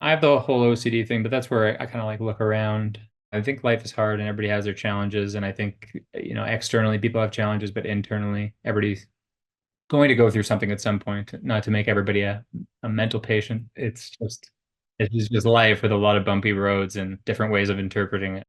I have the whole OCD thing, but that's where I kind of like look around. I think life is hard and everybody has their challenges. And I think, externally people have challenges, but internally everybody's going to go through something at some point, not to make everybody a mental patient. It's just life with a lot of bumpy roads and different ways of interpreting it.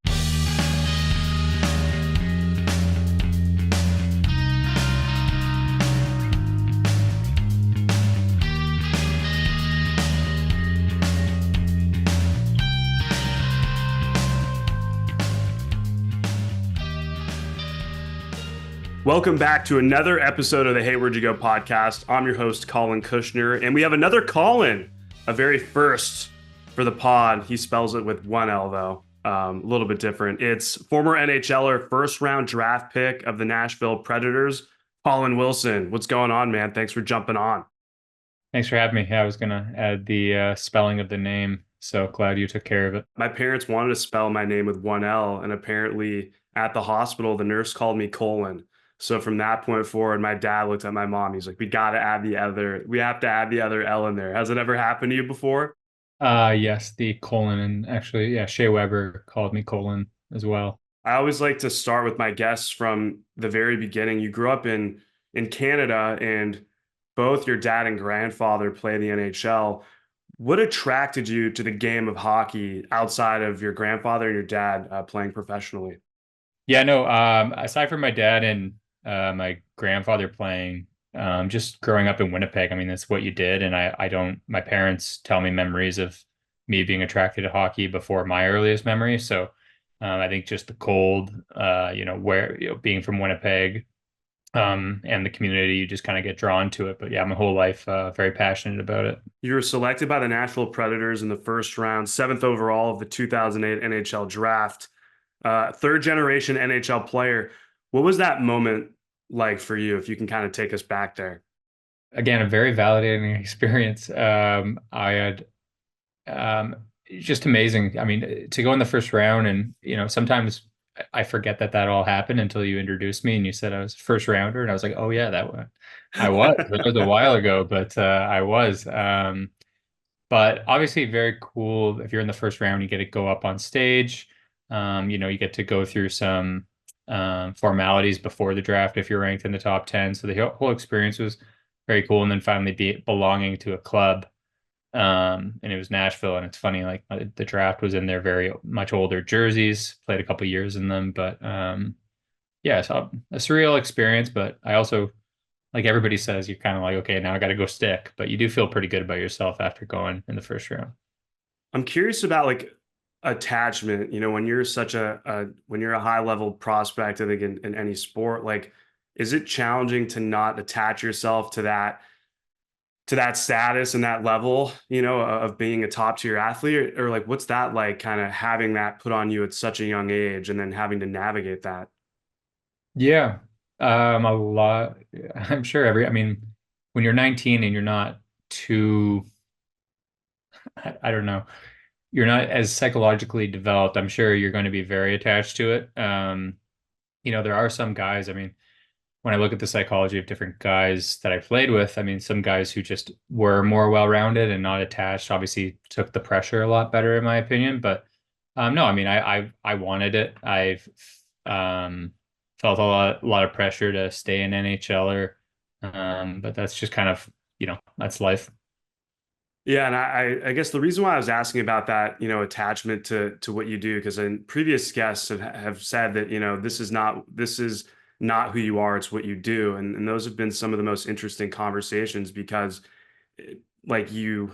Welcome back to another episode of the Hey Where'd You Go podcast. I'm your host, Colin Kushner, and we have another Colin, a very first for the pod. He spells it with one L, though, a little bit different. It's former NHLer, first round draft pick of the Nashville Predators, Colin Wilson. What's going on, man? Thanks for jumping on. Thanks for having me. Yeah, I was going to add the spelling of the name. So glad you took care of it. My parents wanted to spell my name with one L, and apparently at the hospital, the nurse called me Colin. So from that point forward, my dad looked at my mom. He's like, we have to add the other L in there. Has it ever happened to you before? Yes, the Colin, and actually, yeah, Shea Weber called me Colin as well. I always like to start with my guests from the very beginning. You grew up in Canada, and both your dad and grandfather play the NHL. What attracted you to the game of hockey outside of your grandfather and your dad playing professionally? Yeah, no, aside from my dad and my grandfather playing, just growing up in Winnipeg, I mean, that's what you did. And I don't, my parents tell me memories of me being attracted to hockey before my earliest memory. So I think just the cold, being from Winnipeg, and the community, you just kind of get drawn to it. But yeah, my whole life, very passionate about it. You were selected by the Nashville Predators in the first round, seventh overall of the 2008 NHL draft, third generation NHL player. What was that moment like for you, if you can kind of take us back there? Again, a very validating experience. I had just amazing. I mean, to go in the first round, and sometimes I forget that all happened until you introduced me and you said I was first rounder, and I was like, oh yeah, that one. I was. It was a while ago, but I was. But obviously, very cool. If you're in the first round, you get to go up on stage. You get to go through some formalities before the draft if you're ranked in the top 10. So the whole experience was very cool. And then finally belonging to a club. And it was Nashville. And it's funny, like the draft was in their very much older jerseys, played a couple years in them. But yeah, so a surreal experience. But I also, like everybody says, you're kind of like, okay, now I got to go stick. But you do feel pretty good about yourself after going in the first round. I'm curious about like attachment, when you're such when you're a high level prospect, I think in any sport, like, is it challenging to not attach yourself to that status and that level, of being a top tier athlete, or like, what's that like kind of having that put on you at such a young age and then having to navigate that? Yeah. A lot. I'm sure I mean, when you're 19 and you're not too, I don't know, you're not as psychologically developed, I'm sure you're going to be very attached to it. There are some guys, I mean, when I look at the psychology of different guys that I played with, I mean, some guys who just were more well-rounded and not attached obviously took the pressure a lot better, in my opinion. But no, I mean, I wanted it. I've felt a lot of pressure to stay an NHLer, but that's just kind of that's life. Yeah, and I guess the reason why I was asking about that, attachment to what you do, because in previous guests have said that, this is not who you are, it's what you do. And those have been some of the most interesting conversations because like you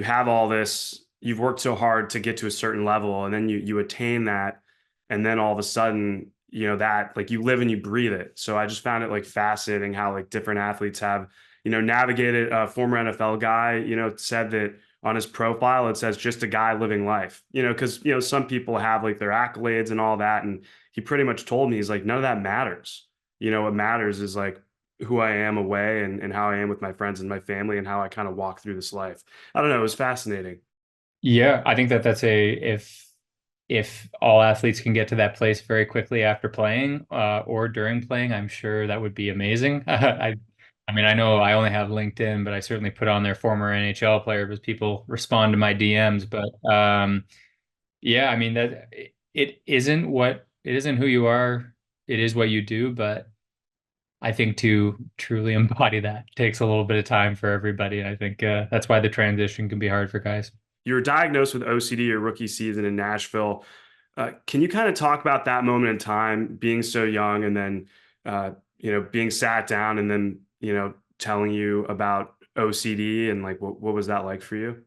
have all this, you've worked so hard to get to a certain level, and then you attain that, and then all of a sudden, that like you live and you breathe it. So I just found it like fascinating how like different athletes have navigated. A former NFL guy, said that on his profile, it says just a guy living life, because, some people have like their accolades and all that. And he pretty much told me, he's like, none of that matters. What matters is like who I am away, and how I am with my friends and my family, and how I kind of walk through this life. I don't know. It was fascinating. Yeah, I think that's if all athletes can get to that place very quickly after playing or during playing, I'm sure that would be amazing. I mean, I know I only have LinkedIn, but I certainly put on their former NHL player because people respond to my DMs. But yeah, I mean that it isn't who you are. It is what you do. But I think to truly embody that takes a little bit of time for everybody. And I think that's why the transition can be hard for guys. You were diagnosed with OCD your rookie season in Nashville. Can you kind of talk about that moment in time, being so young, and then being sat down, and then telling you about OCD, and like what was that like for you?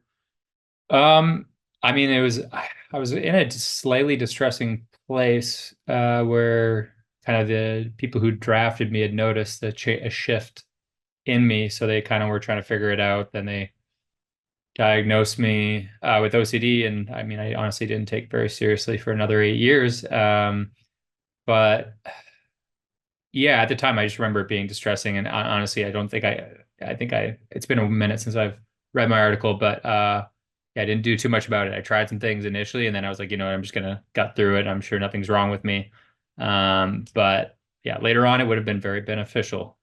Um, I mean, I was in a slightly distressing place where kind of the people who drafted me had noticed a shift in me, so they kind of were trying to figure it out. Then they diagnosed me with OCD, and I mean, I honestly didn't take it very seriously for another 8 years. But yeah, at the time, I just remember it being distressing, and honestly, I don't think I think it's been a minute since I've read my article, but yeah, I didn't do too much about it. I tried some things initially, and then I was like, you know what, I'm just gonna gut through it. I'm sure nothing's wrong with me. But yeah, later on, it would have been very beneficial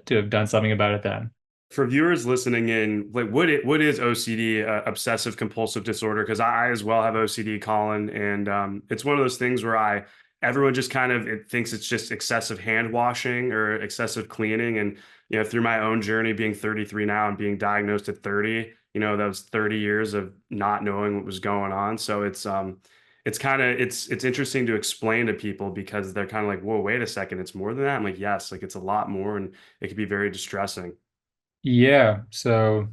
to have done something about it then. For viewers listening in, like what is OCD, obsessive compulsive disorder? Because I as well have OCD, Colin, and it's one of those things where I everyone just kind of it thinks it's just excessive hand washing or excessive cleaning, and through my own journey, being 33 now and being diagnosed at 30, that was 30 years of not knowing what was going on. So it's kind of it's interesting to explain to people because they're kind of like, whoa, wait a second, it's more than that. I'm like, yes, like it's a lot more, and it can be very distressing. Yeah, so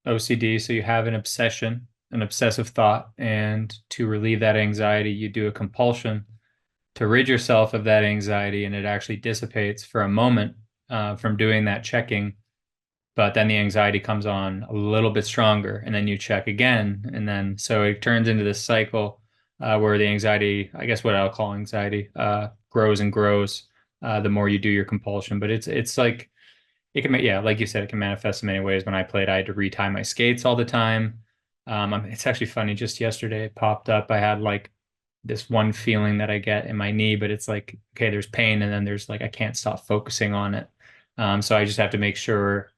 OCD, so you have an obsession, an obsessive thought, and to relieve that anxiety, you do a compulsion to rid yourself of that anxiety, and it actually dissipates for a moment from doing that checking. But then the anxiety comes on a little bit stronger, and then you check again, and then so it turns into this cycle where the anxiety, I guess what I'll call anxiety, grows and grows the more you do your compulsion. But it's like it can, yeah, like you said, it can manifest in many ways. When I played, I had to retie my skates all the time. It's actually funny. Just yesterday, it popped up. I had like this one feeling that I get in my knee, but it's like, okay, there's pain, and then there's like I can't stop focusing on it. So I just have to make sure,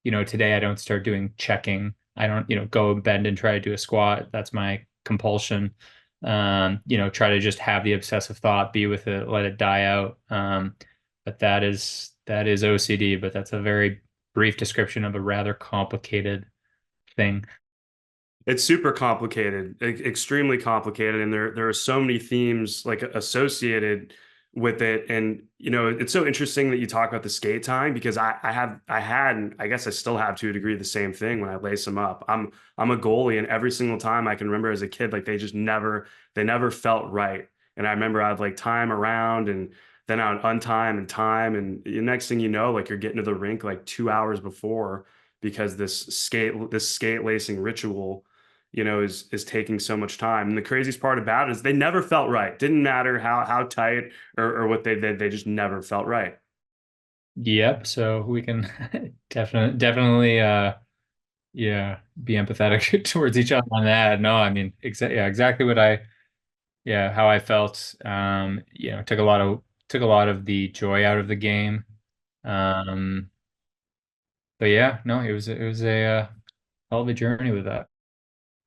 today I don't start doing checking. I don't, go bend and try to do a squat. That's my compulsion. Try to just have the obsessive thought, be with it, let it die out. But that is OCD, but that's a very brief description of a rather complicated thing. It's super complicated, extremely complicated, and there are so many themes like associated with it. And it's so interesting that you talk about the skate time because I had and I guess I still have to a degree the same thing when I lace them up. I'm a goalie, and every single time I can remember as a kid, like they never felt right. And I remember I'd like time around, and then I would untime and time, and the next thing you know, like you're getting to the rink like 2 hours before because this skate lacing ritual is taking so much time. And the craziest part about it is they never felt right. Didn't matter how tight or what they did, they just never felt right. Yep. So we can definitely yeah, be empathetic towards each other on that. No, I mean yeah, exactly how I felt. Took a lot of the joy out of the game. Um, but yeah, no, it was a hell of a journey with that.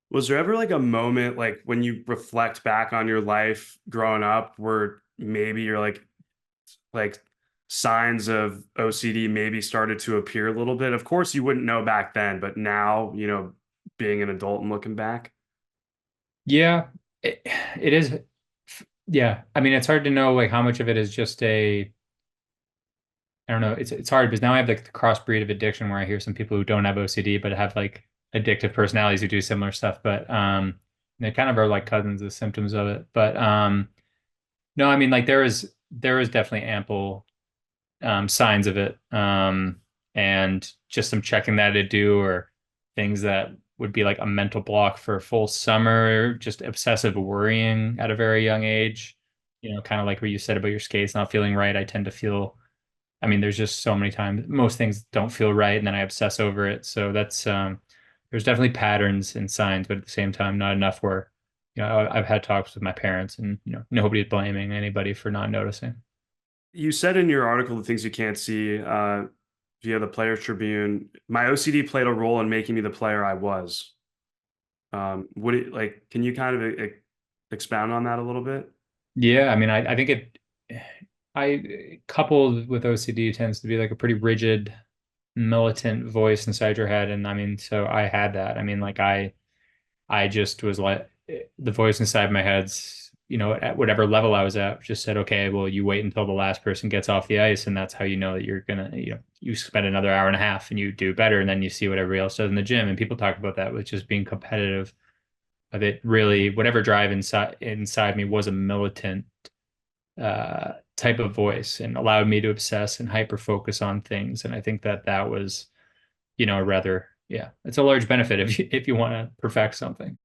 Was there ever like a moment like when you reflect back on your life growing up where maybe you're like signs of OCD maybe started to appear a little bit? Of course you wouldn't know back then, but now, being an adult and looking back. Yeah, it is. Yeah, I mean, it's hard to know like how much of it is just I don't know. It's hard because now I have like the crossbreed of addiction where I hear some people who don't have OCD but have like addictive personalities who do similar stuff, but they kind of are like cousins, the symptoms of it. But no, I mean like there is definitely ample signs of it. And just some checking that I do or things that would be like a mental block for a full summer, just obsessive worrying at a very young age. Kind of like what you said about your skates not feeling right. I tend to feel, I mean, there's just so many times most things don't feel right, and then I obsess over it. So that's there's definitely patterns and signs, but at the same time, not enough where, I've had talks with my parents, and nobody's blaming anybody for not noticing. You said in your article the things you can't see. via the Players Tribune. My OCD played a role in making me the player I was. Would it like? Can you kind of expound on that a little bit? Yeah, I mean, I think I coupled with OCD tends to be like a pretty rigid, militant voice inside your head. And I mean, so I had that. I mean, like I just was like the voice inside my head's, at whatever level I was at, just said, okay, well, you wait until the last person gets off the ice, and that's how you know that you're gonna, you spend another hour and a half and you do better, and then you see what everybody else does in the gym. And people talk about that with just being competitive. But it really, whatever drive inside me was a militant type of voice and allowed me to obsess and hyper focus on things. And I think that that was, rather, yeah, it's a large benefit if you want to perfect something.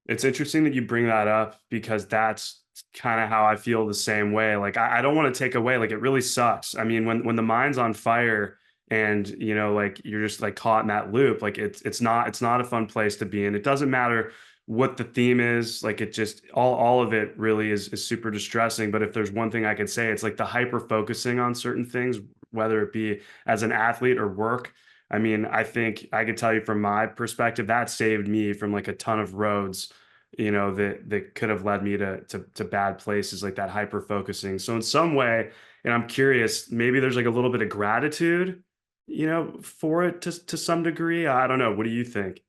It's interesting that you bring that up because that's kind of how I feel the same way. Like I don't want to take away, like it really sucks. I mean, when the mind's on fire and like you're just like caught in that loop, like it's not a fun place to be in. It doesn't matter what the theme is, like it just all of it really is super distressing. But if there's one thing I could say, it's like the hyper focusing on certain things, whether it be as an athlete or work. I mean, I think I could tell you from my perspective that saved me from like a ton of roads, that could have led me to bad places, like that hyper focusing. So in some way, and I'm curious, maybe there's like a little bit of gratitude, for it to some degree. I don't know. What do you think?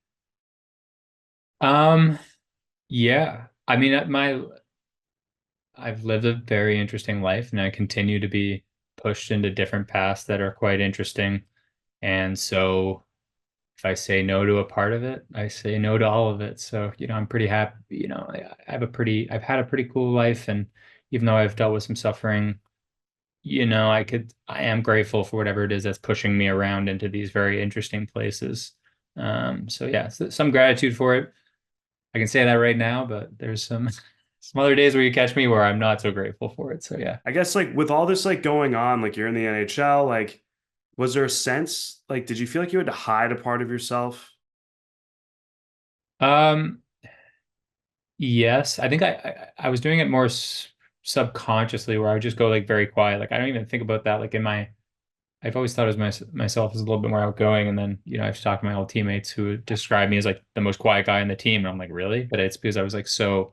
Um, yeah, I mean, I've lived a very interesting life, and I continue to be pushed into different paths that are quite interesting. And so if I say no to a part of it, I say no to all of it. So, I'm pretty happy, I've had a pretty cool life. And even though I've dealt with some suffering, I am grateful for whatever it is that's pushing me around into these very interesting places. So yeah, some gratitude for it. I can say that right now, but there's some other days where you catch me where I'm not so grateful for it. So yeah. I guess like with all this like going on, like you're in the NHL, like was there a sense like did you feel like you had to hide a part of yourself? Um, yes, I think I was doing it more subconsciously, where I would just go like very quiet. Like I don't even think about that. Like I've always thought of myself as a little bit more outgoing, and then I've talked to my old teammates who would describe me as like the most quiet guy in the team, and I'm like, really? But it's because I was like so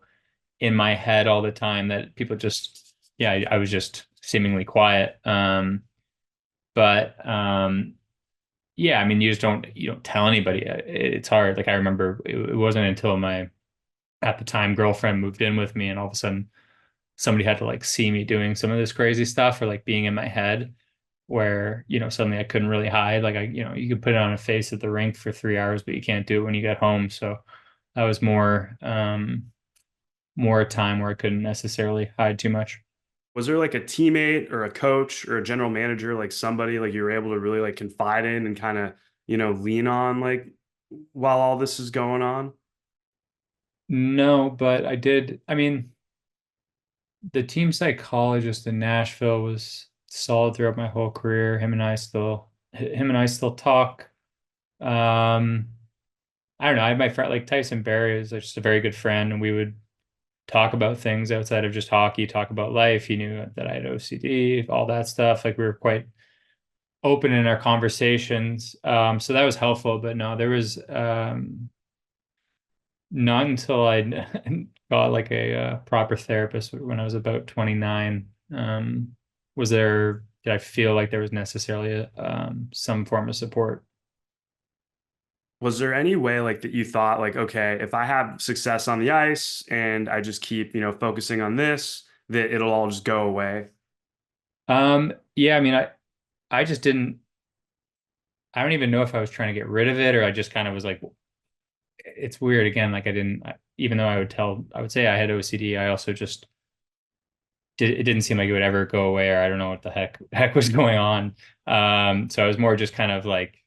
in my head all the time that people just, yeah, I was just seemingly quiet. But yeah, I mean, you don't tell anybody. It's hard. Like I remember it wasn't until my at the time girlfriend moved in with me, and all of a sudden somebody had to like see me doing some of this crazy stuff or like being in my head where, suddenly I couldn't really hide. Like you could put it on a face at the rink for 3 hours, but you can't do it when you get home. So that was more a time where I couldn't necessarily hide too much. Was there like a teammate or a coach or a general manager, like somebody like you were able to really like confide in and kind of, lean on like while all this is going on? No, but I did. I mean, the team psychologist in Nashville was solid throughout my whole career. Him and I still talk. Um, I don't know. I had my friend like Tyson Berry is just a very good friend, and we would talk about things outside of just hockey, talk about life. He knew that I had OCD, all that stuff. Like we were quite open in our conversations. So that was helpful. But no, there was not until I got like a proper therapist when I was about 29. Did I feel like there was necessarily some form of support? Was there any way like that you thought like, okay, if I have success on the ice and I just keep, focusing on this, that it'll all just go away? Yeah, I mean, I just didn't, I don't even know if I was trying to get rid of it or I just kind of was like, it's weird again. Like even though I would say I had OCD, I also just it didn't seem like it would ever go away, or I don't know what the heck was going on. So I was more just kind of like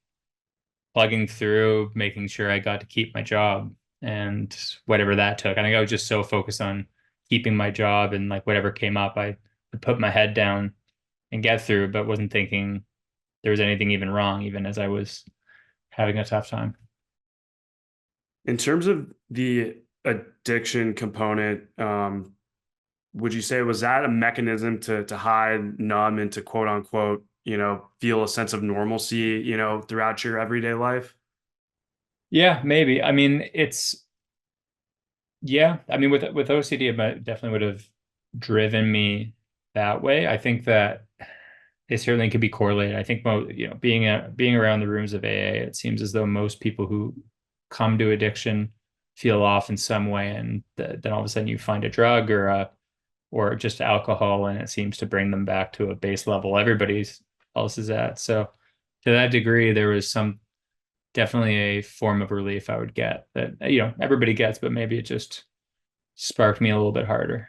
plugging through, making sure I got to keep my job and whatever that took. I think I was just so focused on keeping my job, and like whatever came up, I would put my head down and get through, but wasn't thinking there was anything even wrong, even as I was having a tough time. In terms of the addiction component, would you say was that a mechanism to hide, numb, and to quote unquote feel a sense of normalcy, throughout your everyday life? Yeah, maybe. I mean, yeah. I mean, with OCD, definitely would have driven me that way. I think that they certainly could be correlated. I think being around the rooms of AA, it seems as though most people who come to addiction feel off in some way, and then all of a sudden you find a drug or just alcohol, and it seems to bring them back to a base level everybody's else is at. So to that degree, there was some definitely a form of relief I would get that everybody gets, but maybe it just sparked me a little bit harder.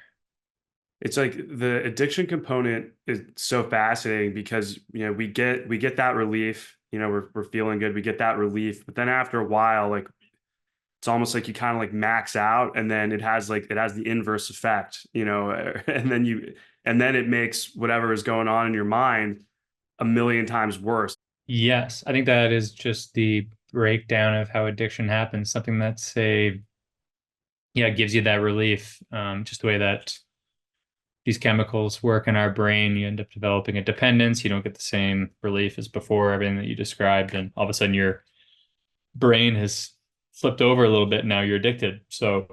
It's like the addiction component is so fascinating because we get that relief, we're feeling good, we get that relief, but then after a while, like it's almost like you kind of like max out, and then it has the inverse effect, and then it makes whatever is going on in your mind a million times worse. Yes, I think that is just the breakdown of how addiction happens. Something that's gives you that relief. Just the way that these chemicals work in our brain, you end up developing a dependence. You don't get the same relief as before, everything that you described, and all of a sudden your brain has flipped over a little bit. And now you're addicted. So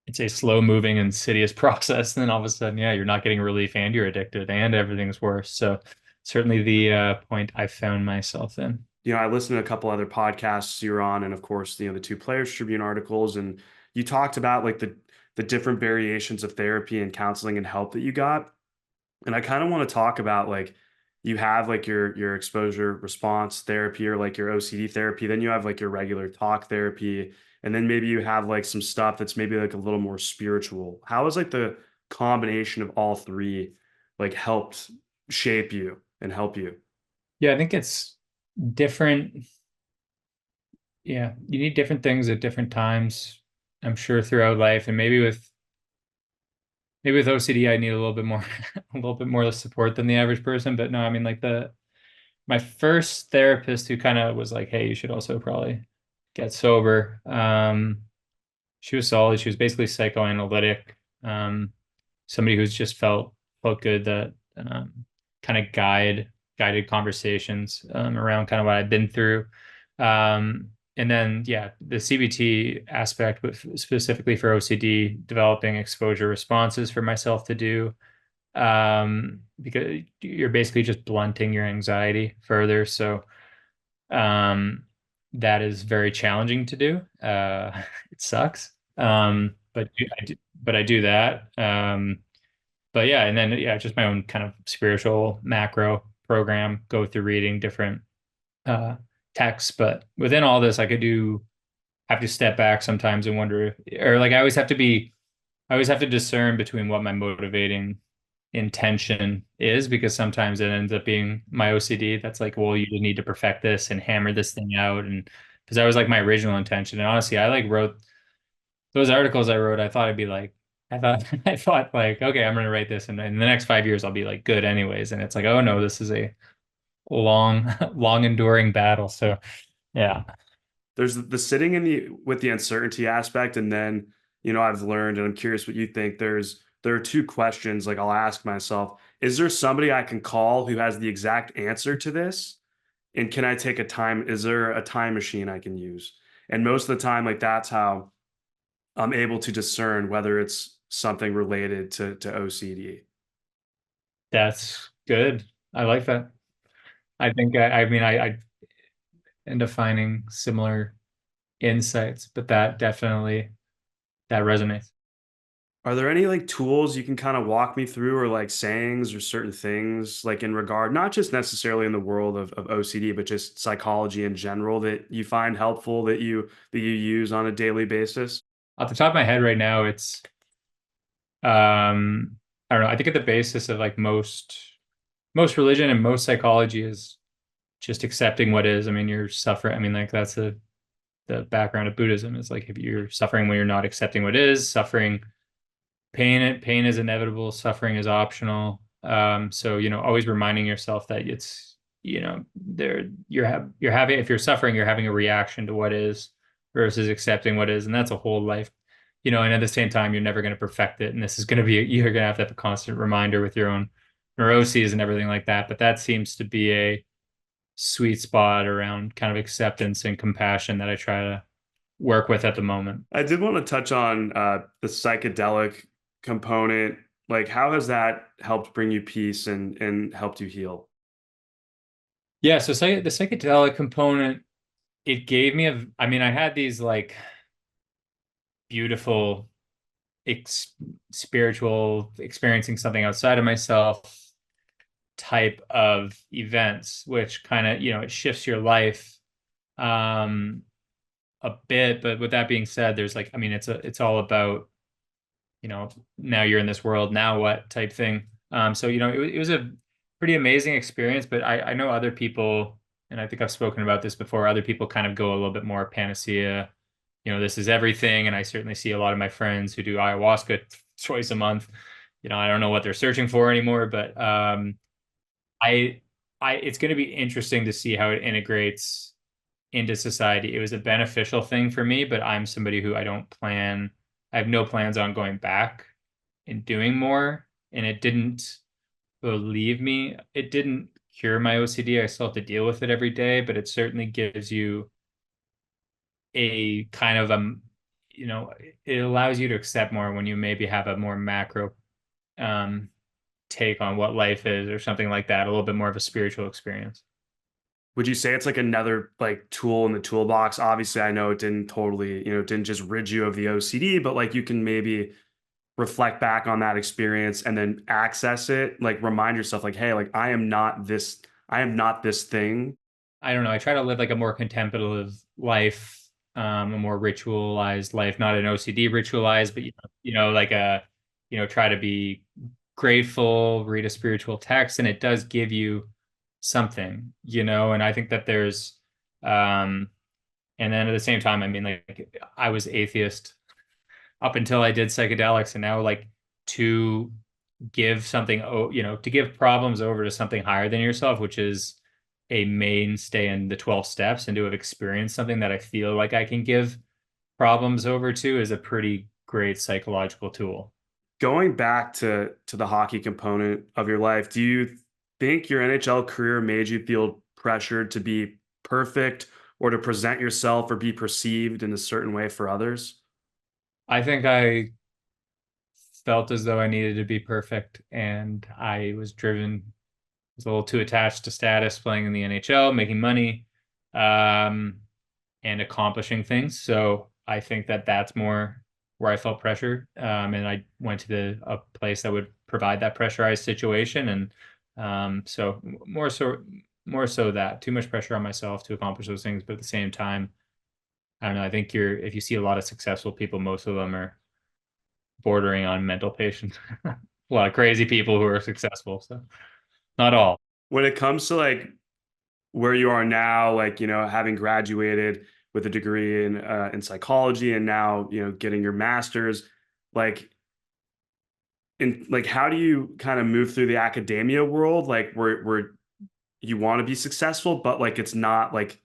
it's a slow moving, insidious process. And then all of a sudden, yeah, you're not getting relief and you're addicted and everything's worse. So certainly the point I found myself in. I listened to a couple other podcasts you're on, and of course, the two Players Tribune articles, and you talked about like the different variations of therapy and counseling and help that you got. And I kind of want to talk about like you have like your exposure response therapy or like your OCD therapy, then you have like your regular talk therapy, and then maybe you have like some stuff that's maybe like a little more spiritual. How has like the combination of all three like helped shape you and help you? Yeah, I think it's different. Yeah, you need different things at different times, I'm sure, throughout life. And maybe with OCD, I need a little bit more, a little bit more support than the average person. But no, I mean, like my first therapist who kind of was like, "Hey, you should also probably get sober." She was solid. She was basically psychoanalytic. Um, Somebody who's just felt good that kind of guided conversations around kind of what I've been through. And then yeah, the CBT aspect, but specifically for OCD, developing exposure responses for myself to do because you're basically just blunting your anxiety further. So um, that is very challenging to do. It sucks. But I do that. But yeah, and then yeah, just my own kind of spiritual macro program, go through reading different uh texts. But within all this, I could do have to step back sometimes and wonder, or like I always have to discern between what my motivating intention is, because sometimes it ends up being my OCD that's like, well, you need to perfect this and hammer this thing out. And because that was like my original intention. And honestly, I like wrote those articles I wrote, I thought I'd be like, I thought like, okay, I'm gonna write this, and in the next 5 years I'll be like good anyways. And it's like, oh no, this is a long, long enduring battle. So yeah, There's the sitting in the with the uncertainty aspect, and then I've learned, and I'm curious what you think. There are two questions like I'll ask myself: is there somebody I can call who has the exact answer to this? And can I take a time? Is there a time machine I can use? And most of the time, like that's how I'm able to discern whether it's something related to OCD. that's good. I like that. I think I mean I end up finding similar insights, but that resonates. Are there any like tools you can kind of walk me through, or like sayings or certain things like in regard, not just necessarily in the world of OCD, but just psychology in general that you find helpful that you use on a daily basis? Off the top of my head right now, it's I don't know. I think at the basis of like most religion and most psychology is just accepting what is. I mean, you're suffering. I mean, like that's the background of Buddhism is like if you're suffering when you're not accepting what is, suffering, pain is inevitable, suffering is optional. So always reminding yourself that it's there you're having if you're suffering, you're having a reaction to what is versus accepting what is, and that's a whole life. And at the same time, you're never going to perfect it, and this is going to be you're going to have a constant reminder with your own neuroses and everything like that. But that seems to be a sweet spot around kind of acceptance and compassion that I try to work with at the moment. I did want to touch on the psychedelic component. Like, how has that helped bring you peace and helped you heal? Yeah, so the psychedelic component, it gave me I mean, I had these like beautiful ex spiritual experiencing something outside of myself type of events, which kind of, it shifts your life um a bit. But with that being said, there's like, I mean, it's all about, now you're in this world, now what type thing. So, it was a pretty amazing experience, but I know other people, and I think I've spoken about this before, other people kind of go a little bit more panacea, this is everything. And I certainly see a lot of my friends who do ayahuasca twice a month. I don't know what they're searching for anymore, but I, it's going to be interesting to see how it integrates into society. It was a beneficial thing for me, but I'm somebody who I have no plans on going back and doing more. And it didn't relieve me. It didn't cure my OCD. I still have to deal with it every day, but it certainly gives you a kind of you know, it allows you to accept more when you maybe have a more macro um, take on what life is or something like that, a little bit more of a spiritual experience. Would you say it's like another like tool in the toolbox? Obviously, I know it didn't totally, it didn't just rid you of the OCD, but like you can maybe reflect back on that experience and then access it, like remind yourself like, hey, like I am not this thing. I don't know. I try to live like a more contemplative life, a more ritualized life, not an OCD ritualized, but like try to be grateful, read a spiritual text, and it does give you something, and I think that there's, and then at the same time, I mean, like I was atheist up until I did psychedelics, and now like to give something, to give problems over to something higher than yourself, which is a mainstay in the 12 steps, and to have experienced something that I feel like I can give problems over to is a pretty great psychological tool. Going back to the hockey component of your life, do you think your NHL career made you feel pressured to be perfect or to present yourself or be perceived in a certain way for others? I think I felt as though I needed to be perfect, and I was a little too attached to status, playing in the NHL, making money, um, and accomplishing things. So I think that that's more where I felt pressure. And I went to a place that would provide that pressurized situation. And so more so that too much pressure on myself to accomplish those things. But at the same time, I don't know. I think if you see a lot of successful people, most of them are bordering on mental patients. A lot of crazy people who are successful. So not all. When it comes to like where you are now, like, having graduated with a degree in psychology and now, getting your master's, like in like how do you kind of move through the academia world like where you want to be successful, but like it's not like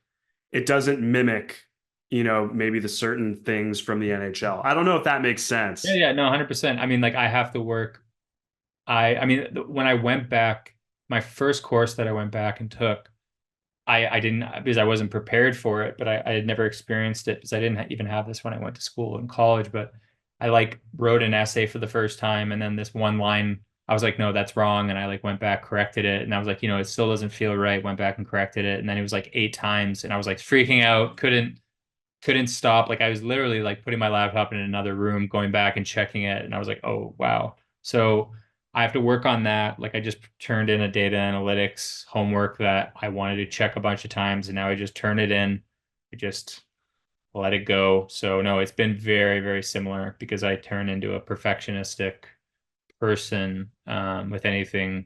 it doesn't mimic, maybe the certain things from the NHL. I don't know if that makes Yeah, sense. yeah, no, 100%. I mean, like I have to work. I mean, when I went back, my first course that I went back and took, I didn't, because I wasn't prepared for it, but I had never experienced it because I didn't even have this when I went to school in college. But I like wrote an essay for the first time, and then this one line, I was like, no, that's wrong. And I like went back, corrected it, and I was like, it still doesn't feel right. Went back and corrected it, and then it was like 8 times, and I was like freaking out, couldn't stop. Like I was literally like putting my laptop in another room, going back and checking it. And I was like, oh, wow. So I have to work on that. Like I just turned in a data analytics homework that I wanted to check a bunch of times. And now I just turn it in. I just let it go. So no, it's been very, very similar because I turn into a perfectionistic person with anything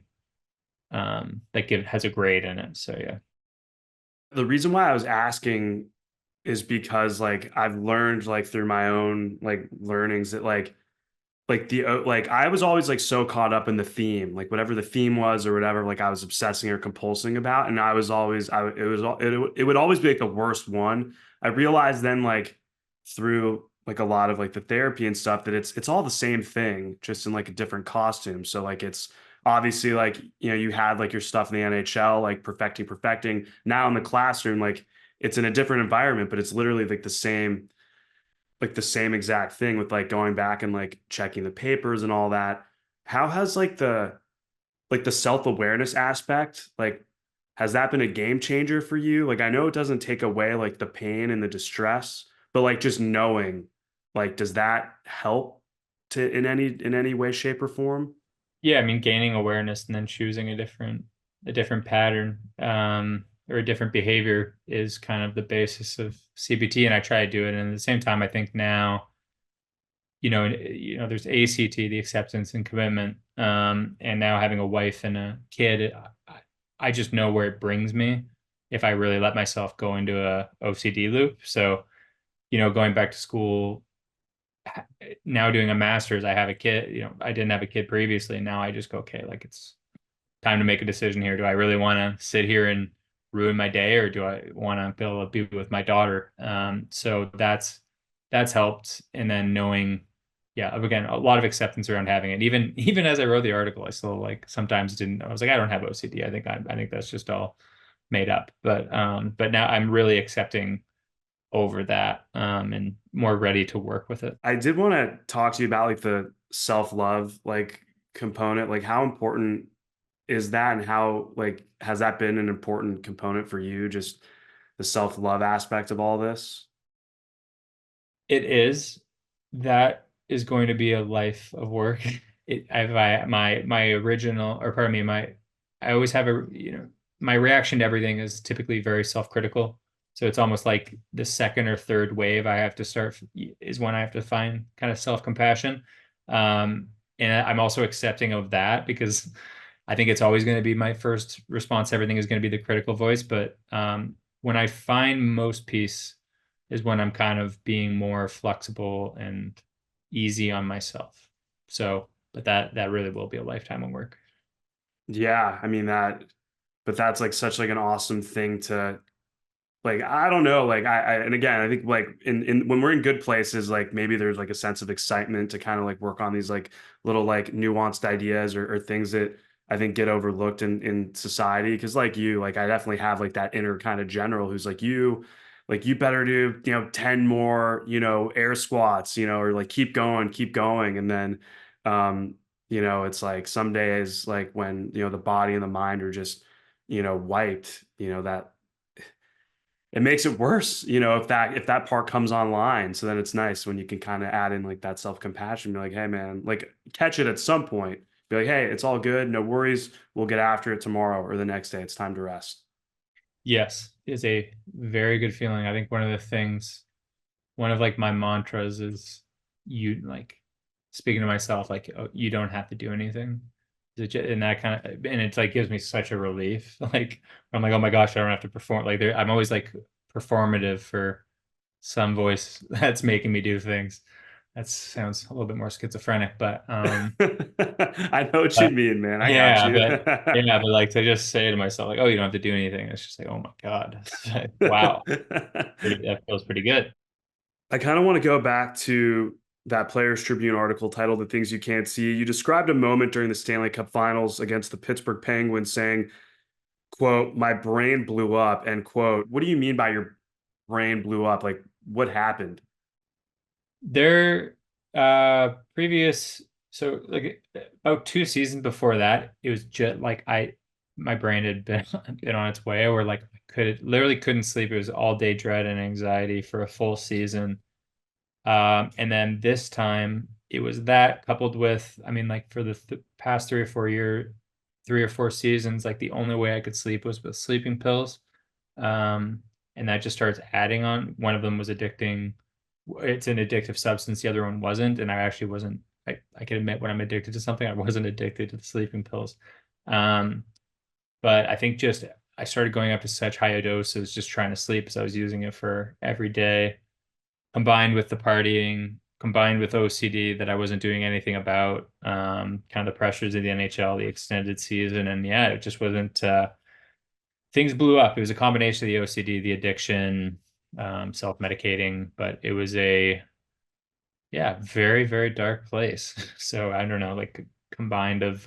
that has a grade in it. So yeah. The reason why I was asking is because like I've learned like through my own like learnings that like like I was always like so caught up in the theme, like whatever the theme was or whatever, like I was obsessing or compulsing about, and I was always it would always be like the worst one. I realized then like through like a lot of like the therapy and stuff that it's all the same thing, just in like a different costume. So like it's obviously like, you had like your stuff in the NHL, like perfecting. Now in the classroom, like it's in a different environment, but it's literally like the same exact thing with like going back and like checking the papers and all that. How has like the self-awareness aspect, like has that been a game changer for you? Like I know it doesn't take away like the pain and the distress, but like just knowing, like does that help to in any way, shape, or form? Yeah, I mean, gaining awareness and then choosing a different pattern, or a different behavior is kind of the basis of CBT, and I try to do it. And at the same time, I think now, there's ACT, the acceptance and commitment, and now having a wife and a kid, I just know where it brings me if I really let myself go into a OCD loop. So, going back to school, now doing a master's, I have a kid, I didn't have a kid previously. And now I just go, okay, like it's time to make a decision here. Do I really want to sit here and ruin my day, or do I want to be able to be with my daughter? So that's helped. And then knowing, yeah, again, a lot of acceptance around having it. Even as I wrote the article, I still like sometimes didn't. I was like, I don't have OCD. I think that's just all made up. But now I'm really accepting over that, and more ready to work with it. I did want to talk to you about like the self-love like component. Like how important is that, and how like has that been an important component for you, just the self-love aspect of all this? It is. That is going to be a life of work. My original, or pardon me, I always have my reaction to everything is typically very self-critical. So it's almost like the second or third wave I have to start is when I have to find kind of self-compassion. And I'm also accepting of that because I think it's always going to be my first response. Everything is going to be the critical voice. But when I find most peace is when I'm kind of being more flexible and easy on myself. So, but that really will be a lifetime of work. Yeah, I mean that, but that's like such like an awesome thing to like. I don't know, like and again, I think like in when we're in good places, like maybe there's like a sense of excitement to kind of like work on these like little like nuanced ideas or things that I think get overlooked in society. Because like you, like I definitely have like that inner kind of general who's like you better do 10 more air squats, or like keep going, and then it's like some days like when the body and the mind are just wiped, that it makes it worse, if that part comes online. So then it's nice when you can kind of add in like that self-compassion, be like, hey man, like catch it at some point, be like, hey, it's all good, no worries, we'll get after it tomorrow or the next day, it's time to rest. Yes, is a very good feeling. I think one of like my mantras is you like speaking to myself, like, oh, you don't have to do anything. And that kind of, and it's like gives me such a relief. Like, I'm like, oh my gosh, I don't have to perform. Like, I'm always like performative for some voice that's making me do things. That sounds a little bit more schizophrenic, I know what you but mean, man. I got yeah, you. but like to just say to myself, like, oh, you don't have to do anything. It's just like, oh my God, wow, that feels pretty good. I kind of want to go back to that Players Tribune article titled "The Things You Can't See." You described a moment during the Stanley Cup Finals against the Pittsburgh Penguins, saying, "quote My brain blew up." End quote. What do you mean by your brain blew up? Like, what happened? Their previous, so like about 2 seasons before that, it was just like my brain had been been on its way, or like I could literally couldn't sleep. It was all day dread and anxiety for a full season. And then this time it was that coupled with, I mean, like for the th past 3 or 4 seasons, like the only way I could sleep was with sleeping pills. Um, and that just starts adding on. One of them was addicting. It's an addictive substance. The other one wasn't. And I actually wasn't, I can admit when I'm addicted to something, I wasn't addicted to the sleeping pills. Um, but I think just I started going up to such higher doses just trying to sleep as I was using it for every day, combined with the partying, combined with OCD that I wasn't doing anything about, kind of the pressures of the NHL, the extended season. And yeah, it just wasn't, things blew up. It was a combination of the OCD, the addiction, self-medicating, but it was yeah, very, very dark place. So I don't know, like combined of,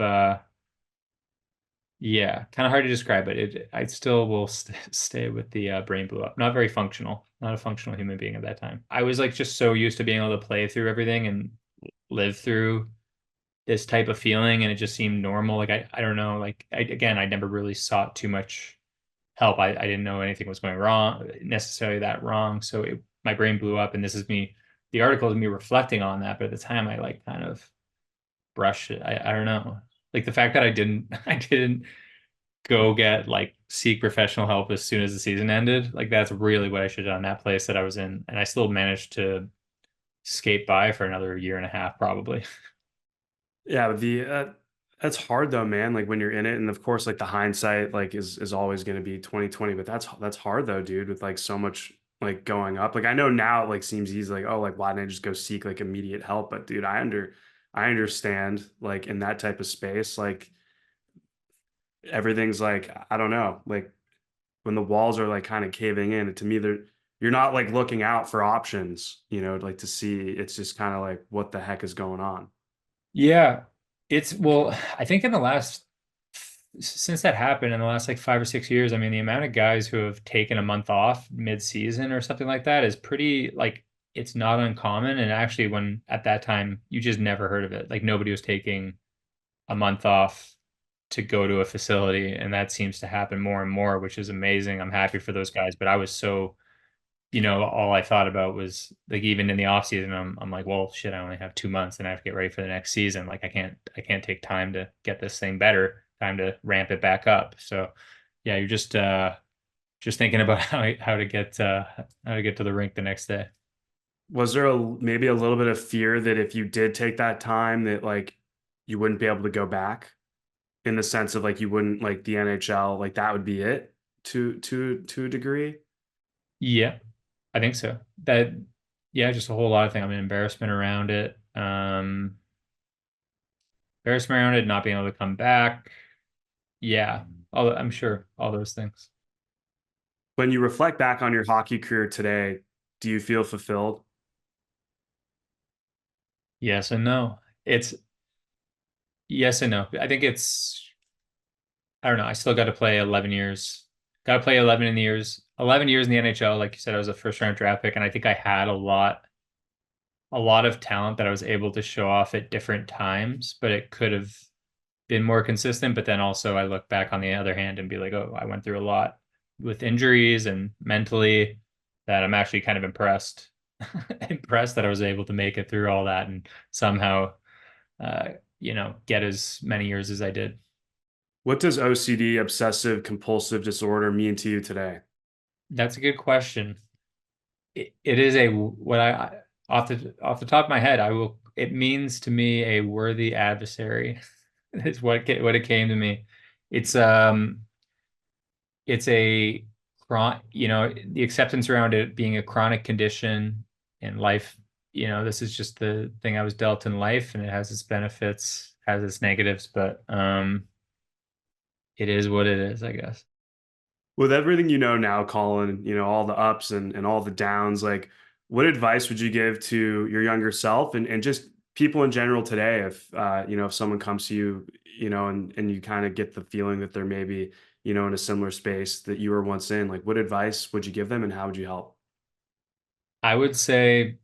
Yeah, kind of hard to describe it. I still will stay with the brain blew up. Not very functional, not a functional human being at that time. I was like just so used to being able to play through everything and live through this type of feeling, and it just seemed normal. Like I don't know, like again, I never really sought too much help. I didn't know anything was going wrong, necessarily that wrong. So my brain blew up, and this is me. The article is me reflecting on that, but at the time, I like kind of brushed it. I don't know, like the fact that I didn't I didn't go get like seek professional help as soon as the season ended. Like that's really what I should have done. That place that I was in, and I still managed to skate by for another year and a half, probably. Yeah, that's hard though, man. Like when you're in it, and of course, like the hindsight, like is always going to be 2020. But that's hard though, dude. With like so much like going up. Like I know now, it like seems easy. Like oh, like why didn't I just go seek like immediate help? But dude, I understand. Like in that type of space, like everything's like I don't know. Like when the walls are like kind of caving in, to me, they're you're not like looking out for options. Like to see. It's just kind of like what the heck is going on. Yeah, well, I think in the last since that happened in the last like 5 or 6 years, I mean, the amount of guys who have taken a month off mid-season or something like that is pretty like it's not uncommon. And actually, when at that time you just never heard of it, like nobody was taking a month off to go to a facility, and that seems to happen more and more, which is amazing. I'm happy for those guys, but I was so all I thought about was like even in the off season, I'm like, well, shit, I only have 2 months and I have to get ready for the next season. Like I can't take time to get this thing better, time to ramp it back up. So yeah, you're just thinking about how to get to the rink the next day. Was there maybe a little bit of fear that if you did take that time that like you wouldn't be able to go back in the sense of like you wouldn't like the NHL like that would be it to a degree? Yeah, I think so. That yeah, just a whole lot of things. I mean, embarrassment around it. Embarrassment around it, not being able to come back. Yeah, I'm sure all those things. When you reflect back on your hockey career today, do you feel fulfilled? Yes and no. It's yes and no. I think I don't know. I still got to play 11 years. Got to play 11 years in the NHL. Like you said, I was a first round draft pick, and I think I had a lot of talent that I was able to show off at different times, but it could have been more consistent. But then also I look back on the other hand and be like, oh, I went through a lot with injuries and mentally that I'm actually kind of impressed, impressed that I was able to make it through all that and somehow, get as many years as I did. What does OCD, obsessive compulsive disorder, mean to you today? That's a good question. It is a what I off the top of my head, I will. It means to me a worthy adversary. Is what it came to me. It's um it's a the acceptance around it being a chronic condition in life. This is just the thing I was dealt in life, and it has its benefits, has its negatives, but it is what it is, I guess. With everything you know now, Colin, all the ups and all the downs, like what advice would you give to your younger self and just people in general today if if someone comes to you, and you kind of get the feeling that they're maybe, in a similar space that you were once in, like what advice would you give them and how would you help? I would say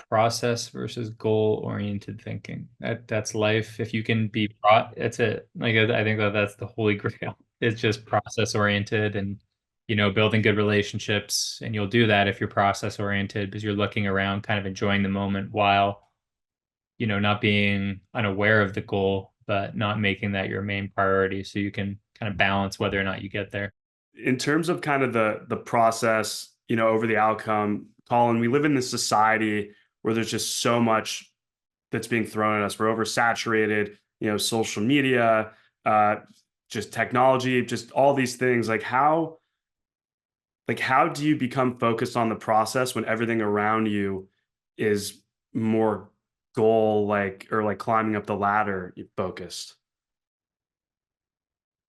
process versus goal oriented thinking. That's life. If you can be that's it. Like I think that's the holy grail. It's just process oriented and building good relationships. And you'll do that if you're process oriented because you're looking around, kind of enjoying the moment while, not being unaware of the goal, but not making that your main priority. So you can kind of balance whether or not you get there. In terms of kind of the process, over the outcome, Colin, we live in this society where there's just so much that's being thrown at us. We're oversaturated, social media, uh, just technology, just all these things. Like how do you become focused on the process when everything around you is more goal like or like climbing up the ladder focused?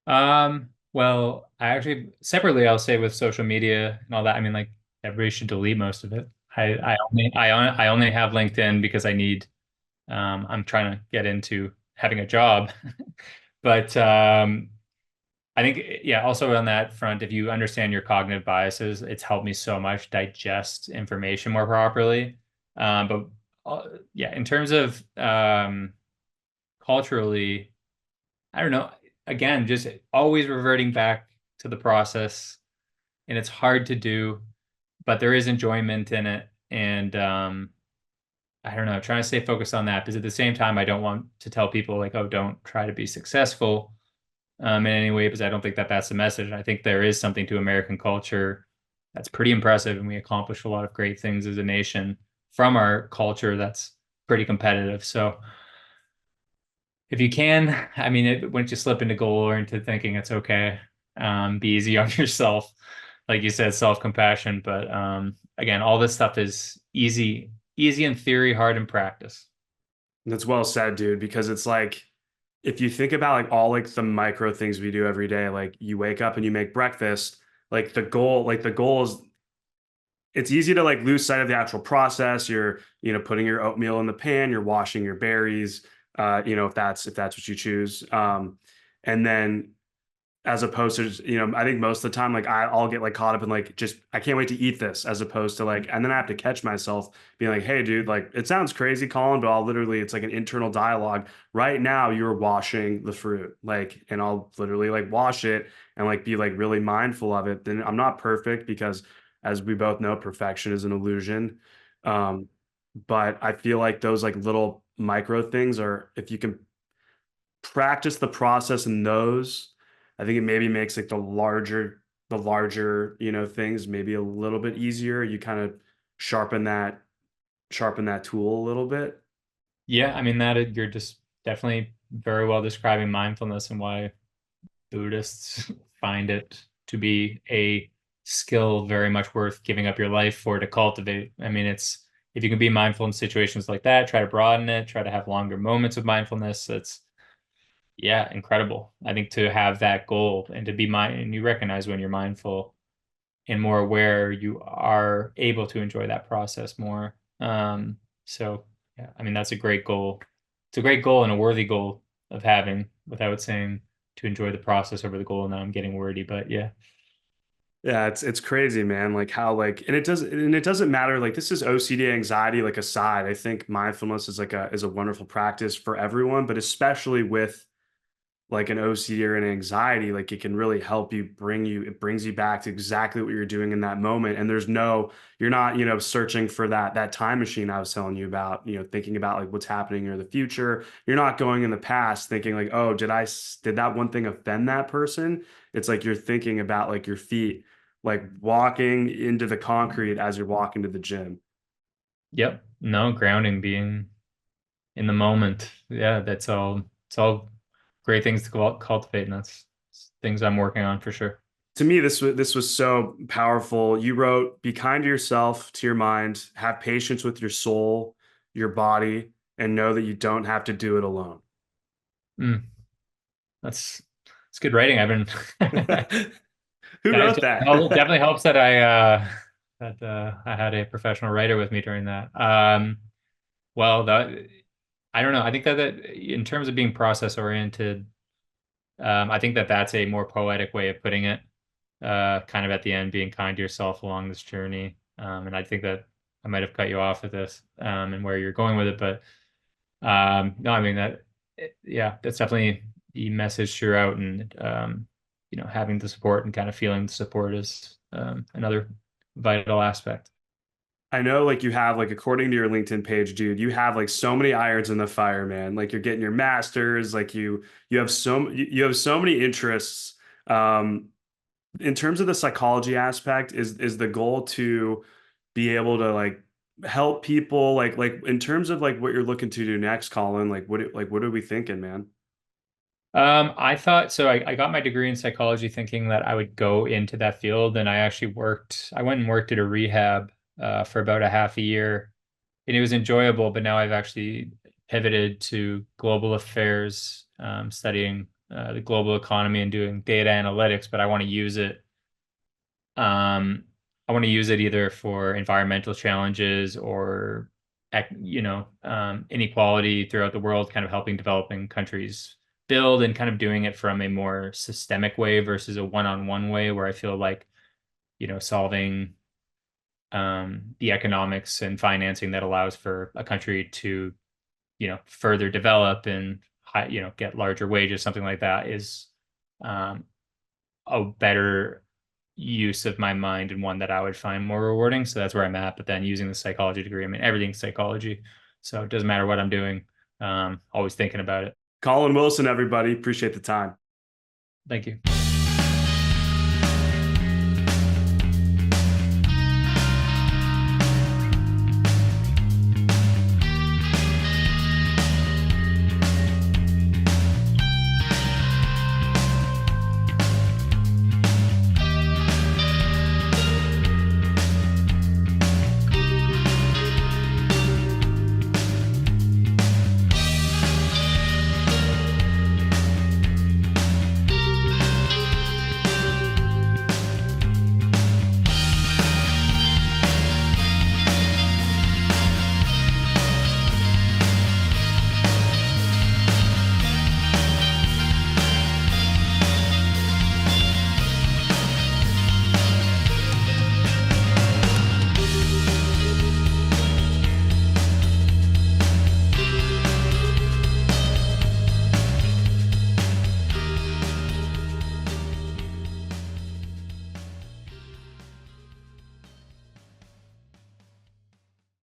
Well, I actually separately, I'll say with social media and all that, I mean, like everybody should delete most of it. I only have LinkedIn because I'm trying to get into having a job. But I think, yeah, also on that front, if you understand your cognitive biases, it's helped me so much digest information more properly. But yeah, in terms of culturally, I don't know. Again, just always reverting back to the process, and it's hard to do, but there is enjoyment in it. And I don't know, trying to stay focused on that because at the same time, I don't want to tell people like, oh, don't try to be successful in any way, because I don't think that that's the message. I think there is something to American culture that's pretty impressive, and we accomplish a lot of great things as a nation from our culture that's pretty competitive. So if you can, I mean, once you slip into goal or into thinking it's okay, be easy on yourself. Like you said, self-compassion. But again, all this stuff is easy in theory, hard in practice. That's well said, dude, because it's like if you think about like all like the micro things we do every day, like you wake up and you make breakfast, like the goal is it's easy to like lose sight of the actual process. You're, putting your oatmeal in the pan, you're washing your berries, if that's what you choose. And then as opposed to I think most of the time like I'll get like caught up in like just I can't wait to eat this as opposed to like and then I have to catch myself being like, hey dude, like it sounds crazy, Colin, but I'll literally it's like an internal dialogue. Right now you're washing the fruit, like, and I'll literally like wash it and like be like really mindful of it. Then I'm not perfect because as we both know, perfection is an illusion. um but I feel like those like little micro things are if you can practice the process in those, I think it maybe makes like the larger, things maybe a little bit easier. You kind of sharpen that sharpen that tool a little bit. Yeah, I mean that you're just definitely very well describing mindfulness and why Buddhists find it to be a skill very much worth giving up your life for to cultivate. I mean, it's if you can be mindful in situations like that, try to broaden it, try to have longer moments of mindfulness. It's yeah, incredible. I think to have that goal and to be mind and you recognize when you're mindful and more aware, you are able to enjoy that process more. So yeah, I mean that's a great goal. It's a great goal and a worthy goal of having, without saying to enjoy the process over the goal. Now I'm getting wordy, but yeah. Yeah, it's crazy, man. Like how like and it doesn't matter. Like this is OCD anxiety like aside. I think mindfulness is like a wonderful practice for everyone, but especially with like an OCD or an anxiety, like it can really help it brings you back to exactly what you're doing in that moment. And you're not, searching for that time machine I was telling you about, thinking about like what's happening or the future. You're not going in the past thinking like, oh, did that one thing offend that person? It's like you're thinking about like your feet, like walking into the concrete as you're walking to the gym. Yep. No, grounding, being in the moment. Yeah, that's all. It's all great things to cultivate, and that's things I'm working on for sure. To me this was so powerful. You wrote, be kind to yourself, to your mind, have patience with your soul, your body, and know that you don't have to do it alone. Mm, that's good writing. I've been Who Guys, wrote that? definitely helps that I had a professional writer with me during that. Well, that I don't know. I think that in terms of being process oriented, I think that that's a more poetic way of putting it. Kind of at the end, being kind to yourself along this journey. And I think that I might have cut you off with this and where you're going with it, but no, I mean yeah, that's definitely the message throughout, and having the support and kind of feeling the support is another vital aspect. I know like you have like according to your LinkedIn page, dude, you have like so many irons in the fire, man. Like you're getting your masters, like you have so many interests. Um, in terms of the psychology aspect, is the goal to be able to like help people like in terms of like what you're looking to do next, Colin, what are we thinking, man? I thought so. I got my degree in psychology thinking that I would go into that field, and I went and worked at a rehab for about a half a year, and it was enjoyable. But now I've actually pivoted to global affairs, studying the global economy and doing data analytics. But um, I want to use it either for environmental challenges or, inequality throughout the world, kind of helping developing countries build and kind of doing it from a more systemic way versus a one-on-one way where I feel like, solving the economics and financing that allows for a country to, further develop and get larger wages, something like that is um, a better use of my mind and one that I would find more rewarding. So that's where I'm at. But then using the psychology degree, I mean, everything's psychology. So it doesn't matter what I'm doing. Always thinking about it. Colin Wilson, everybody. Appreciate the time. Thank you.